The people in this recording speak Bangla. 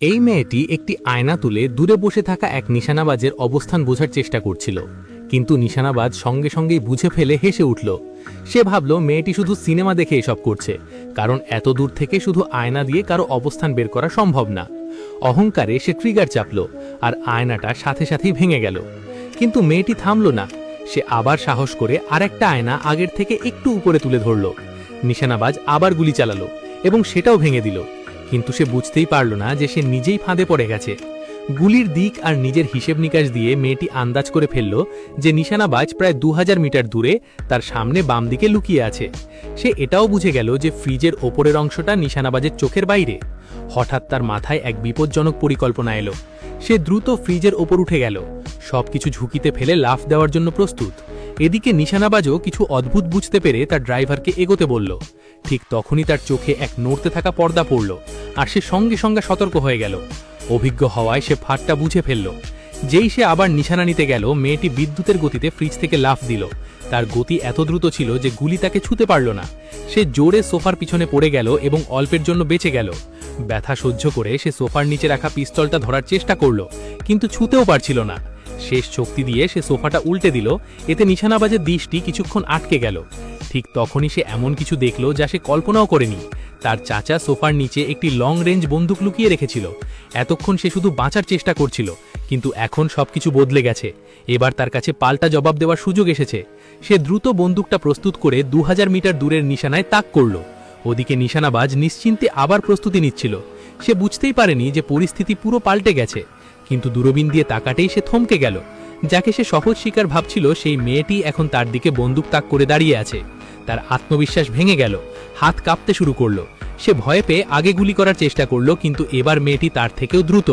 এই মেয়েটি একটি আয়না তুলে দূরে বসে থাকা এক নিশানাবাজের অবস্থান বোঝার চেষ্টা করছিল, কিন্তু নিশানাবাজ সঙ্গে সঙ্গেই বুঝে ফেলে হেসে উঠল। সে ভাবল মেয়েটি শুধু সিনেমা দেখে এসব করছে, কারণ এত দূর থেকে শুধু আয়না দিয়ে কারো অবস্থান বের করা সম্ভব না। অহংকারে সে ট্রিগার চাপল, আর আয়নাটা সাথে সাথেই ভেঙে গেল। কিন্তু মেয়েটি থামল না, সে আবার সাহস করে আরেকটা আয়না আগের থেকে একটু উপরে তুলে ধরল। নিশানাবাজ আবার গুলি চালালো এবং সেটাও ভেঙে দিল, কিন্তু সে বুঝতেই পারল না যে সে নিজেই ফাঁদে পড়ে গেছে। গুলির দিক আর নিজের হিসেব নিকাশ দিয়ে মেয়েটি আন্দাজ করে ফেলল যে নিশানাবাজ প্রায় 2000 মিটার দূরে তার সামনে বাম দিকে লুকিয়ে আছে। সে এটাও বুঝে গেল যে ফ্রিজের ওপরের অংশটা নিশানাবাজের চোখের বাইরে। হঠাৎ তার মাথায় এক বিপজ্জনক পরিকল্পনা এলো। সে দ্রুত ফ্রিজের ওপর উঠে গেল, সবকিছু ঝুঁকিতে ফেলে লাফ দেওয়ার জন্য প্রস্তুত। এদিকে নিশানাবাজও কিছু অদ্ভুত বুঝতে পেরে তার ড্রাইভারকে এগোতে বলল। ঠিক তখনই তার চোখে এক নড়তে থাকা পর্দা পড়ল, আর সে সঙ্গে সঙ্গে সতর্ক হয়ে গেল। অভিজ্ঞ হওয়ায় সে ফাঁদটা বুঝে ফেলল। যেই সে আবার নিশানা নিতে গেল, মেয়েটি বিদ্যুতের গতিতে ফ্রিজ থেকে লাফ দিল। তার গতি এত দ্রুত ছিল যে গুলি তাকে ছুঁতে পারল না। সে জোরে সোফার পিছনে পড়ে গেল এবং অল্পের জন্য বেঁচে গেল। ব্যথা সহ্য করে সে সোফার নিচে রাখা পিস্তলটা ধরার চেষ্টা করল, কিন্তু ছুঁতেও পারছিল না। শেষ শক্তি দিয়ে সে সোফাটা উল্টে দিল, এতে নিশানাবাজের দৃষ্টি কিছুক্ষণ আটকে গেল। ঠিক তখনই সে এমন কিছু দেখল যা সে কল্পনাও করেনি। তার চাচা সোফার নিচে একটি লং রেঞ্জ বন্দুক লুকিয়ে রেখেছিল। এতক্ষণ সে শুধু বাঁচার চেষ্টা করছিল, কিন্তু এখন সবকিছু বদলে গেছে। এবার তার কাছে পাল্টা জবাব দেওয়ার সুযোগ এসেছে। সে দ্রুত বন্দুকটা প্রস্তুত করে 2000 মিটার দূরের নিশানায় তাক করল। ওদিকে নিশানাবাজ নিশ্চিন্তে আবার প্রস্তুতি নিচ্ছিল। সে বুঝতেই পারেনি যে পরিস্থিতি পুরো পাল্টে গেছে, কিন্তু দূরবীন দিয়ে তাকাতেই সে থমকে গেল। যাকে সে সহজ শিকার ভাবছিল, সেই মেয়েটি এখন তার দিকে বন্দুক তাক করে দাঁড়িয়ে আছে। তার আত্মবিশ্বাস ভেঙে গেল, হাত কাঁপতে শুরু করলো। সে ভয় পেয়ে আগে গুলি করার চেষ্টা করলো, কিন্তু এবার মেয়েটি তার থেকেও দ্রুত।